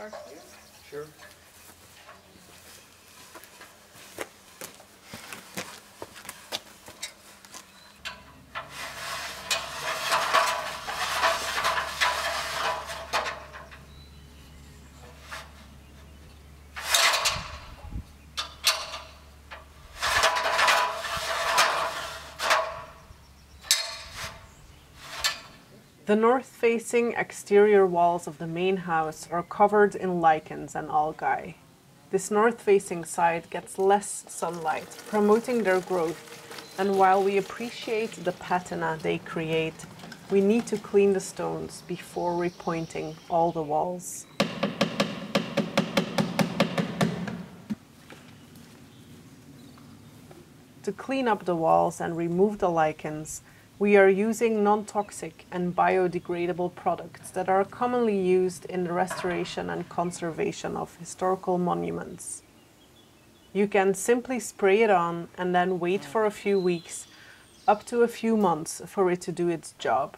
start here? Sure. The north-facing exterior walls of the main house are covered in lichens and algae. This north-facing side gets less sunlight, promoting their growth, and while we appreciate the patina they create, we need to clean the stones before repointing all the walls. To clean up the walls and remove the lichens, we are using non-toxic and biodegradable products that are commonly used in the restoration and conservation of historical monuments. You can simply spray it on and then wait for a few weeks, up to a few months, for it to do its job.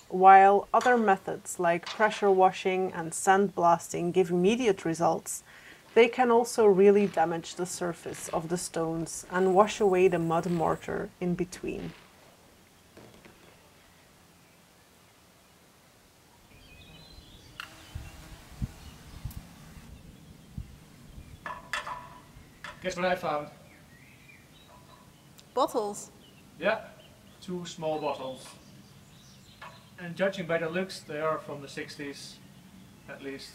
While other methods like pressure washing and sandblasting give immediate results, they can also really damage the surface of the stones and wash away the mud mortar in between. Guess what I found? Bottles. Yeah, 2 small bottles. And judging by the looks, they are from the 60s, at least.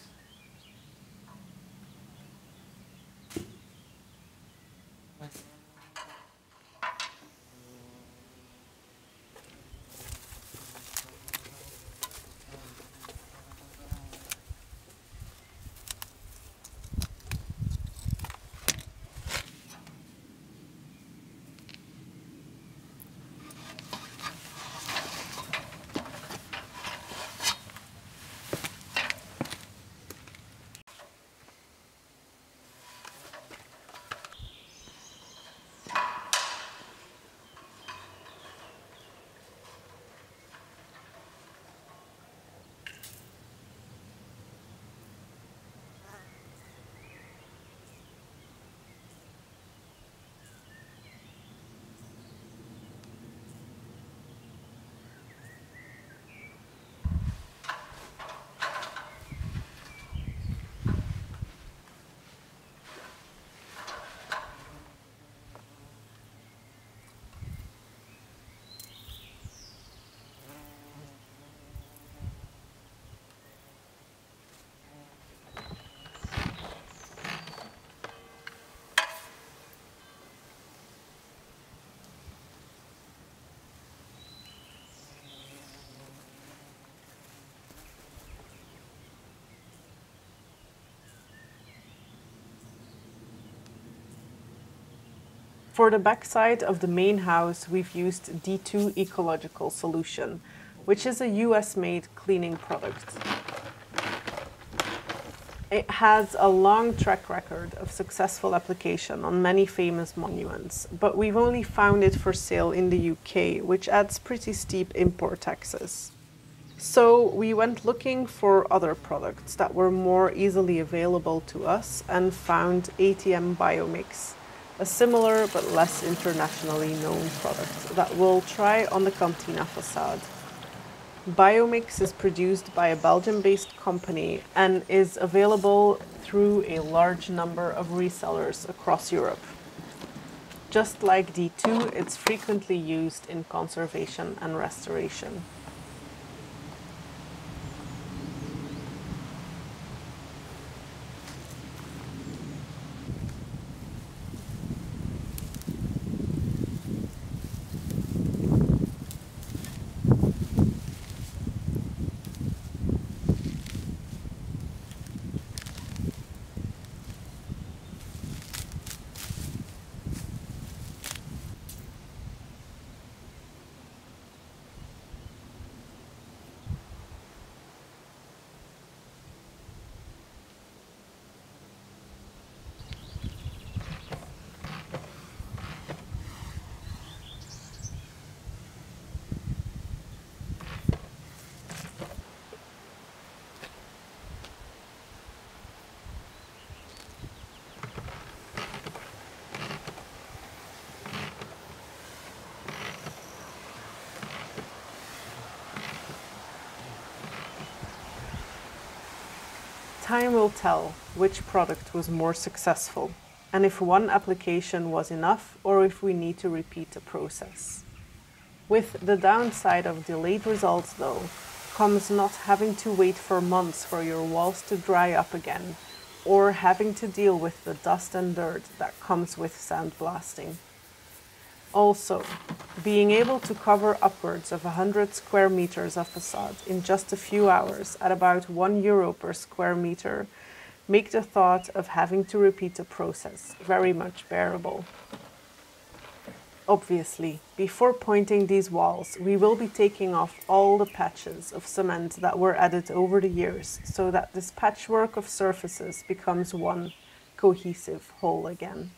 For the backside of the main house, we've used D2 Ecological Solution, which is a US-made cleaning product. It has a long track record of successful application on many famous monuments, but we've only found it for sale in the UK, which adds pretty steep import taxes. So we went looking for other products that were more easily available to us and found ATM Biomix, a similar but less internationally known product that we'll try on the cantina facade. Biomix is produced by a Belgium-based company and is available through a large number of resellers across Europe. Just like D2, it's frequently used in conservation and restoration. Time will tell which product was more successful, and if one application was enough or if we need to repeat the process. With the downside of delayed results, though, comes not having to wait for months for your walls to dry up again, or having to deal with the dust and dirt that comes with sandblasting. Also, being able to cover upwards of 100 square meters of facade in just a few hours at about €1 per square meter make the thought of having to repeat the process very much bearable. Obviously, before pointing these walls, we will be taking off all the patches of cement that were added over the years so that this patchwork of surfaces becomes one cohesive whole again.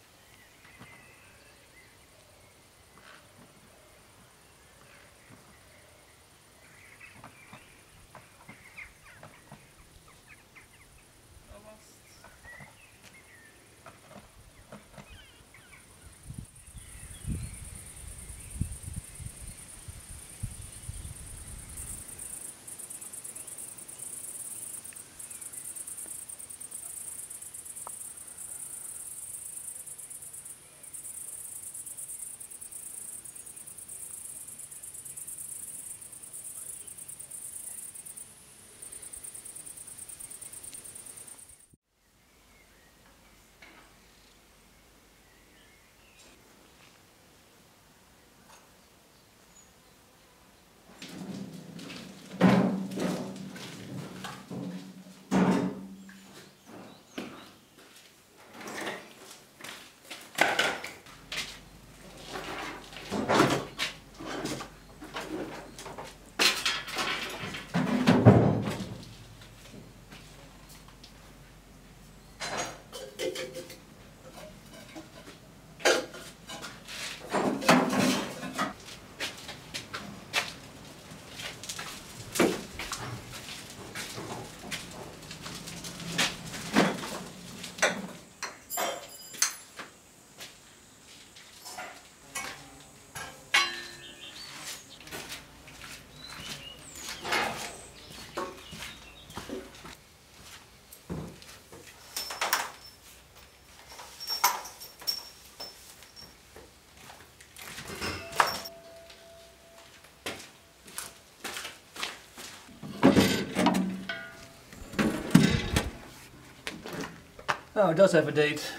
Oh, it does have a date.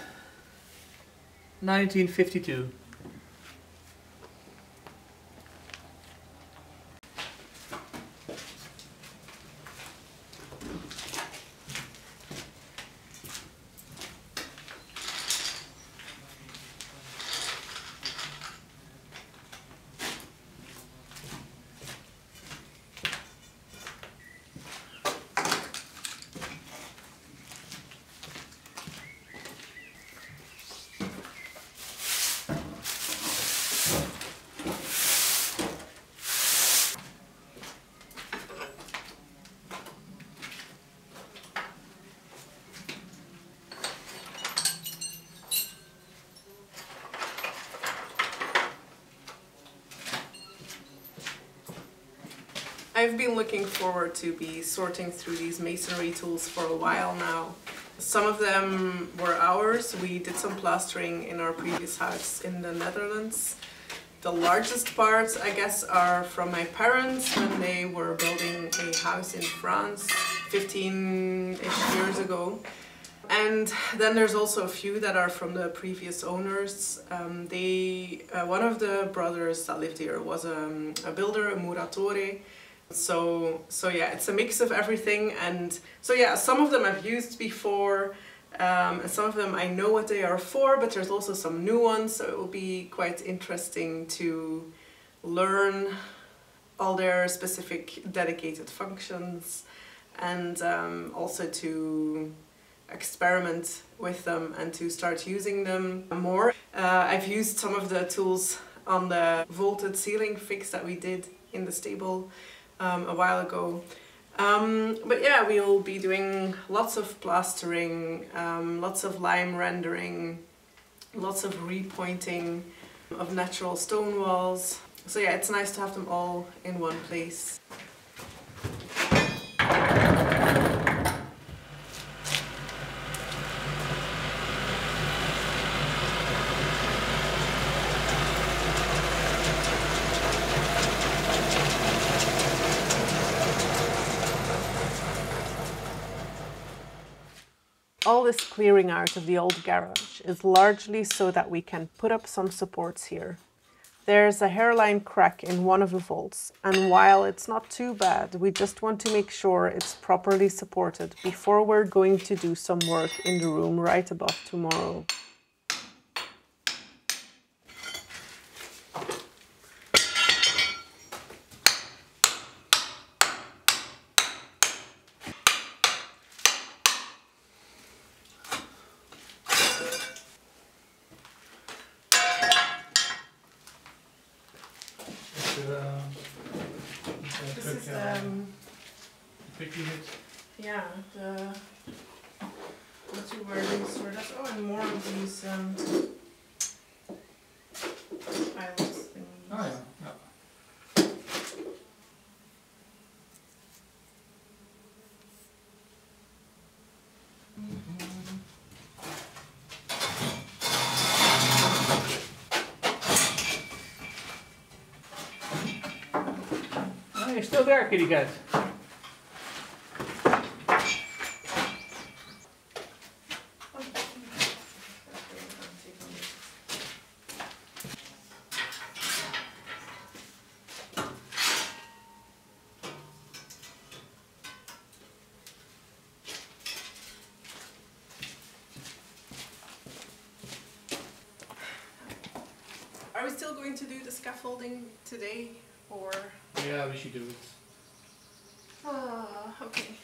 1952. I've been looking forward to be sorting through these masonry tools for a while now. Some of them were ours. We did some plastering in our previous house in the Netherlands. The largest parts, I guess, are from my parents when they were building a house in France 15-ish years ago. And then there's also a few that are from the previous owners. One of the brothers that lived here was a builder, a muratore. So yeah, it's a mix of everything. And so yeah, some of them I've used before, and some of them I know what they are for, but there's also some new ones, so it will be quite interesting to learn all their specific dedicated functions, and also to experiment with them and to start using them more. I've used some of the tools on the vaulted ceiling fix that we did in the stable a while ago. But yeah, we'll be doing lots of plastering, lots of lime rendering, lots of repointing of natural stone walls. So yeah, it's nice to have them all in one place. All this clearing out of the old garage is largely so that we can put up some supports here. There's a hairline crack in one of the vaults, and while it's not too bad, we just want to make sure it's properly supported before we're going to do some work in the room right above tomorrow. This is big unit. yeah, the two welding stored. Oh, and more of these islands things. Oh yeah. Yeah. Oh, you're still there, kitty cat. Are we still going to do the scaffolding today, or? Yeah, we should do it. Okay.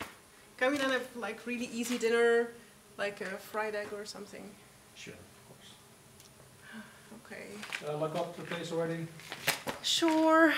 Can we then have like really easy dinner, like a fried egg or something? Sure, of course. Okay. Lock up the place already? Sure.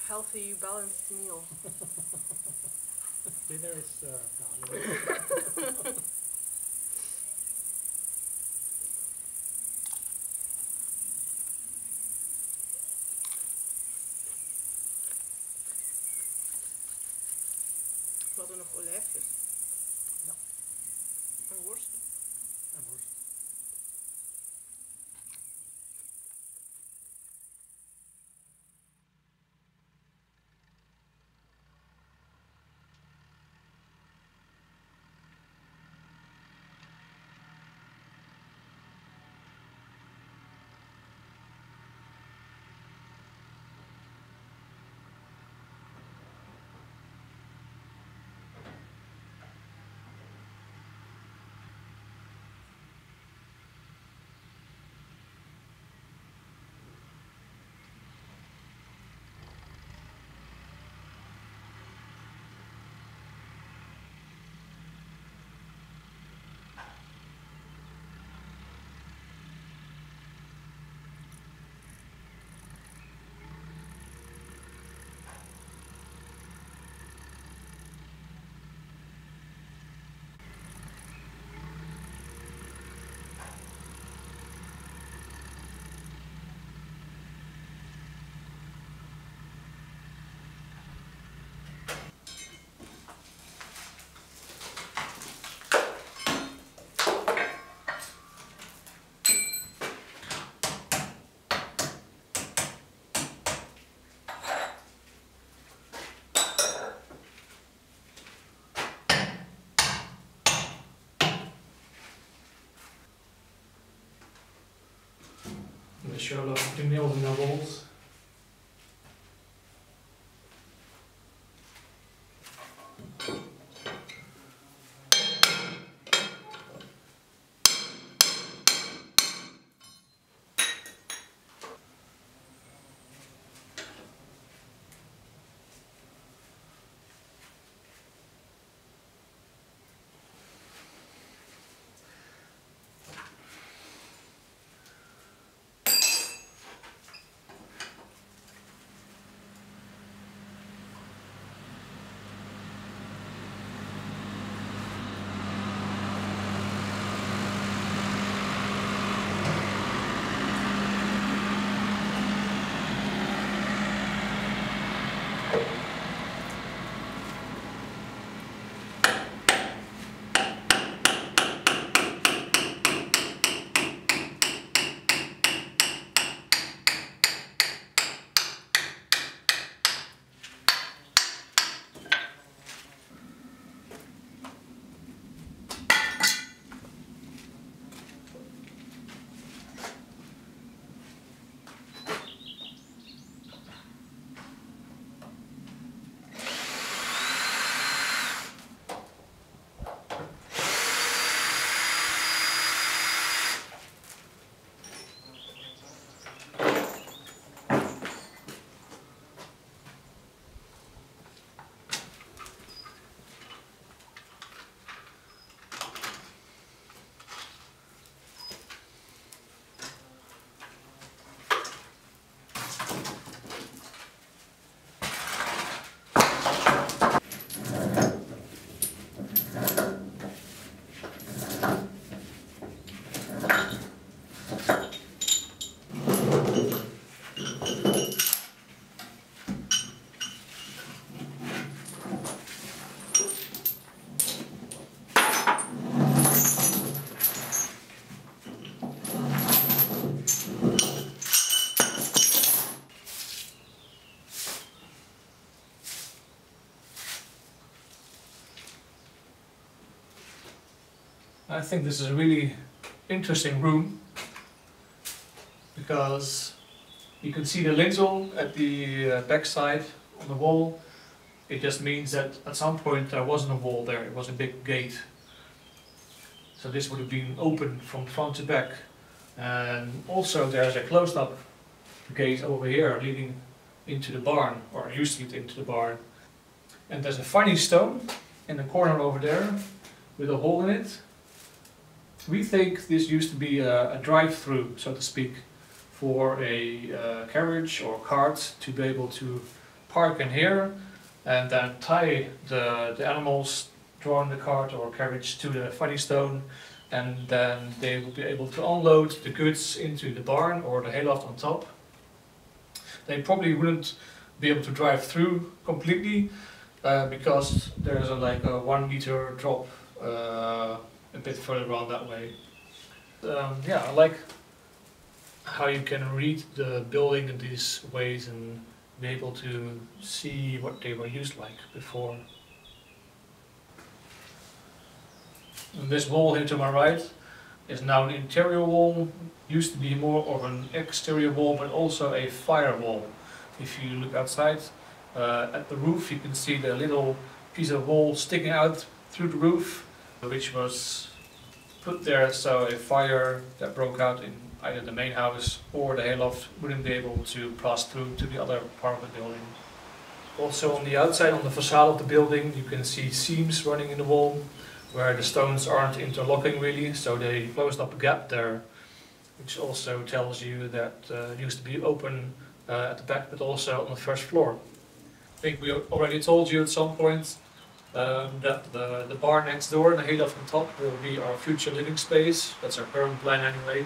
Healthy, balanced meal. Dinner is We hadden nog olijfjes. Ja. En worst. En worst. the Sherlock nails in the walls. I think this is a really interesting room because you can see the lintel at the back side on the wall. It just means that at some point there wasn't a wall there, it was a big gate. So this would have been open from front to back. And also there's a closed up gate over here leading into the barn, or used to lead into the barn. And there's a funny stone in the corner over there with a hole in it. We think this used to be a drive-through, so to speak, for a carriage or cart to be able to park in here and then tie the animals drawing the cart or carriage to the funny stone, and then they will be able to unload the goods into the barn or the hayloft on top. They probably wouldn't be able to drive through completely because there's like a 1 meter drop a bit further around that way. Yeah, I like how you can read the building in these ways and be able to see what they were used like before. And this wall here to my right is now an interior wall. Used to be more of an exterior wall, but also a firewall. If you look outside at the roof, you can see the little piece of wall sticking out through the roof, which was put there so a fire that broke out in either the main house or the hayloft wouldn't be able to pass through to the other part of the building. Also on the outside, on the facade of the building, you can see seams running in the wall where the stones aren't interlocking really, so they closed up a gap there, which also tells you that it used to be open at the back, but also on the first floor. I think we already told you at some point that the barn next door and the hayloft on top will be our future living space. That's our current plan anyway.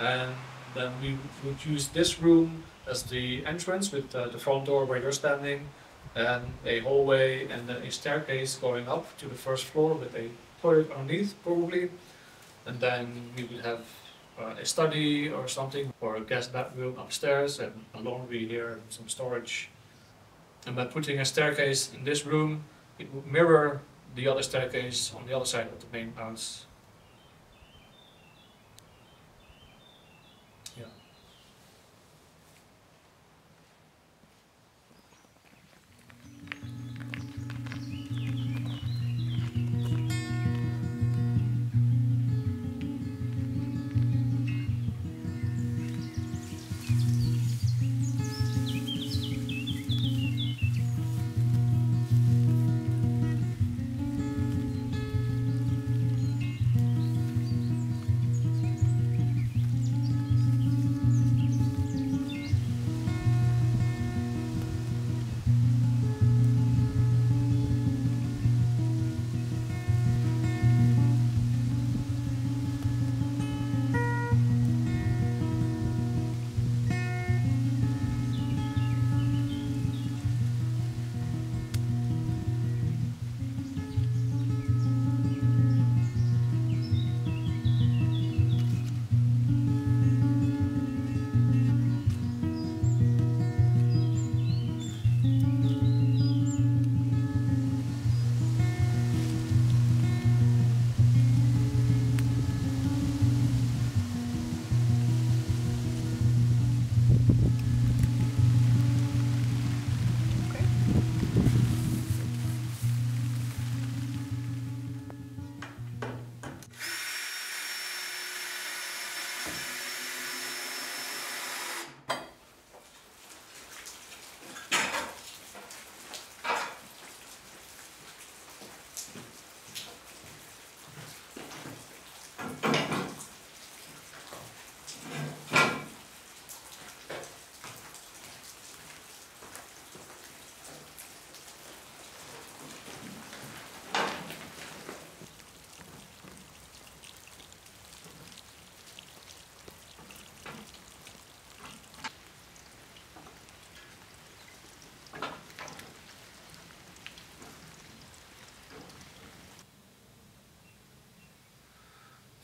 And then we would use this room as the entrance with the front door where you're standing, and a hallway and then a staircase going up to the first floor with a toilet underneath probably. And then we would have a study or something, or a guest bedroom upstairs and a laundry here and some storage. And by putting a staircase in this room, it would mirror the other staircase on the other side of the main house. Yeah.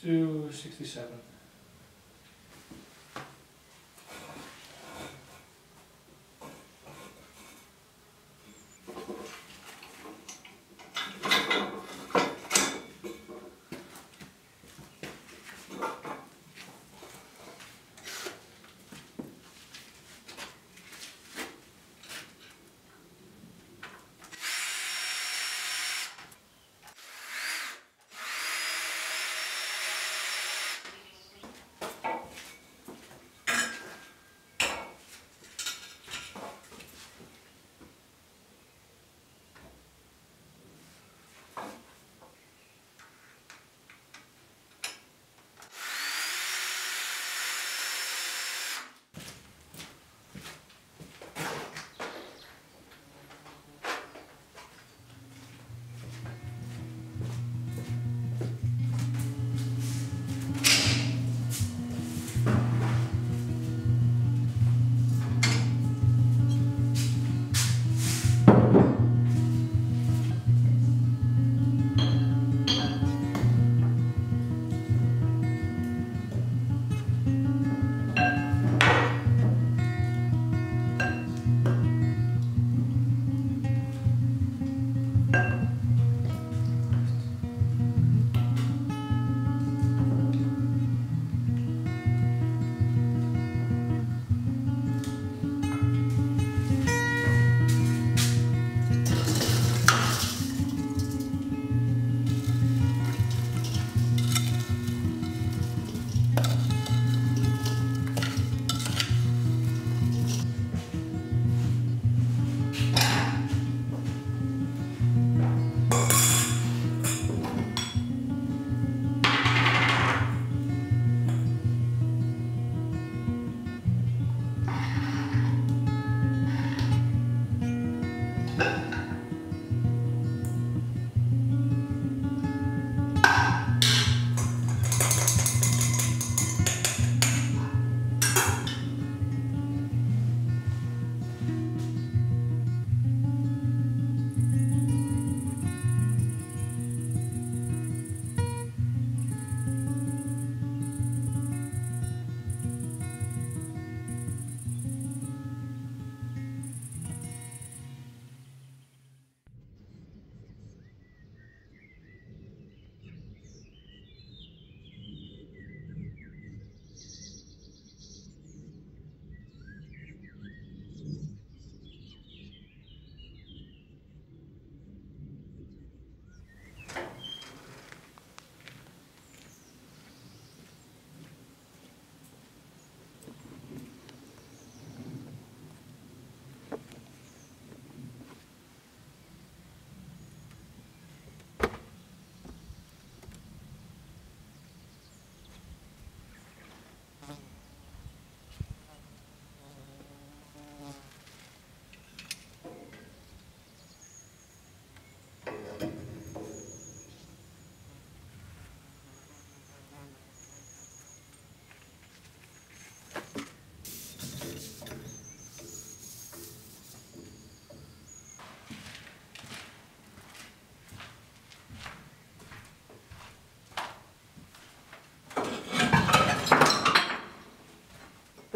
To 67.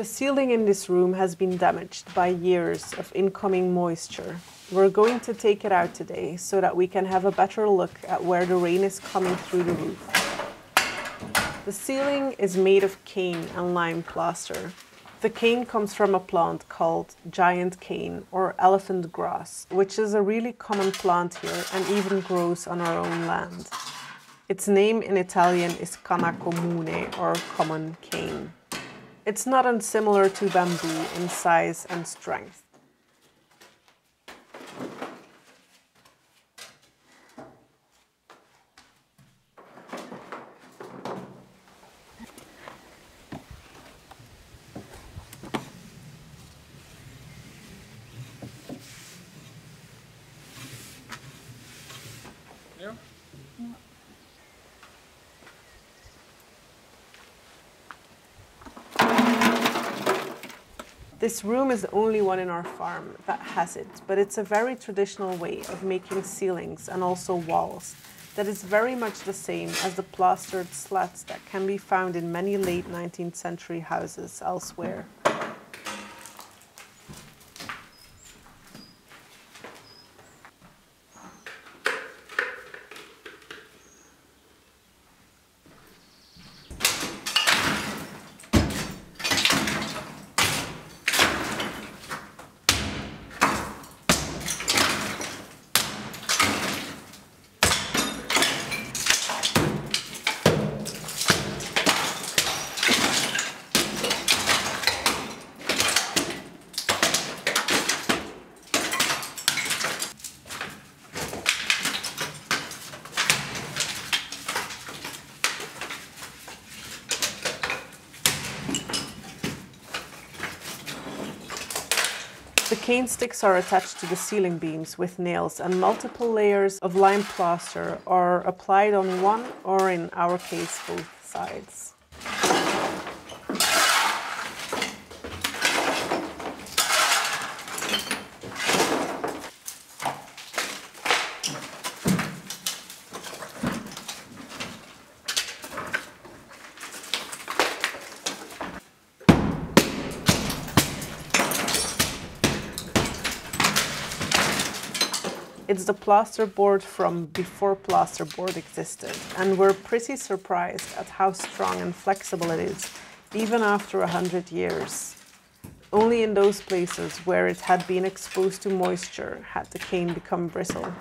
The ceiling in this room has been damaged by years of incoming moisture. We're going to take it out today so that we can have a better look at where the rain is coming through the roof. The ceiling is made of cane and lime plaster. The cane comes from a plant called giant cane or elephant grass, which is a really common plant here and even grows on our own land. Its name in Italian is canna comune, or common cane. It's not unsimilar to bamboo in size and strength. Yeah. This room is the only one in our farm that has it, but it's a very traditional way of making ceilings and also walls that is very much the same as the plastered slats that can be found in many late 19th century houses elsewhere. The cane sticks are attached to the ceiling beams with nails, and multiple layers of lime plaster are applied on one, or in our case, both sides. It's the plasterboard from before plasterboard existed, and we're pretty surprised at how strong and flexible it is, even after 100 years. Only in those places where it had been exposed to moisture had the cane become brittle.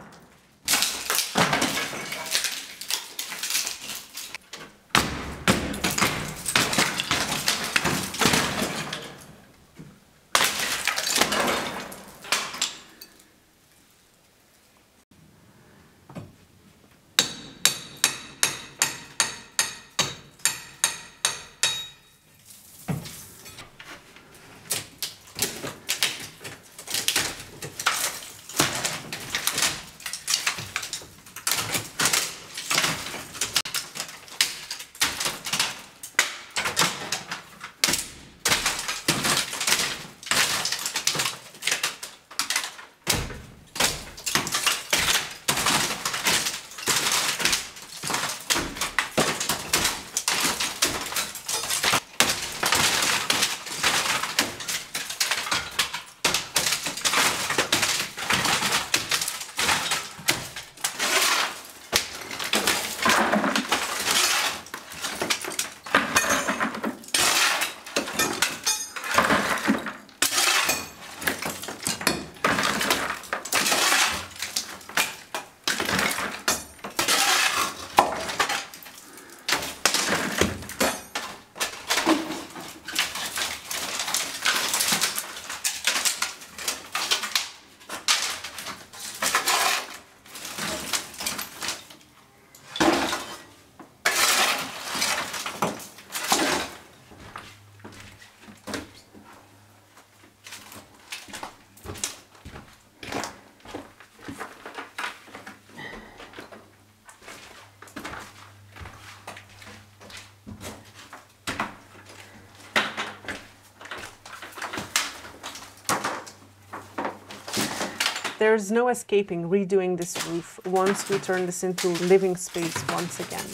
There's no escaping redoing this roof once we turn this into living space once again.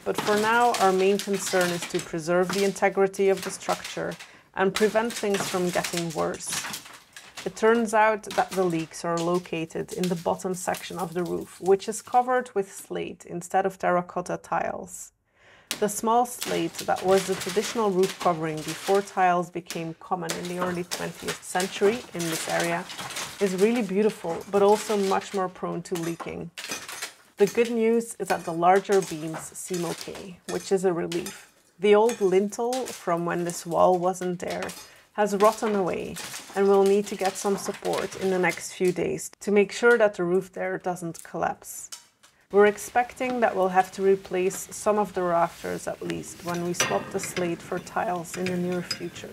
But for now, our main concern is to preserve the integrity of the structure and prevent things from getting worse. It turns out that the leaks are located in the bottom section of the roof, which is covered with slate instead of terracotta tiles. The small slate that was the traditional roof covering before tiles became common in the early 20th century in this area is really beautiful, but also much more prone to leaking. The good news is that the larger beams seem okay, which is a relief. The old lintel from when this wall wasn't there has rotten away and will need to get some support in the next few days to make sure that the roof there doesn't collapse. We're expecting that we'll have to replace some of the rafters at least when we swap the slate for tiles in the near future.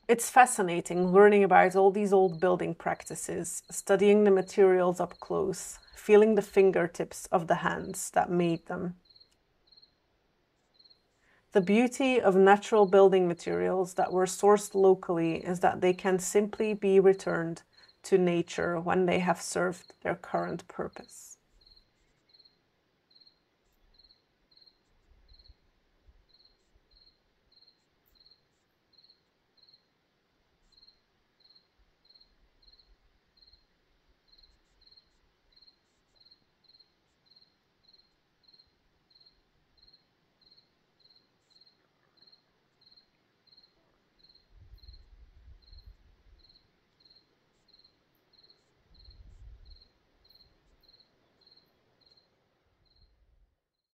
It's fascinating learning about all these old building practices, studying the materials up close, feeling the fingertips of the hands that made them. The beauty of natural building materials that were sourced locally is that they can simply be returned to nature when they have served their current purpose.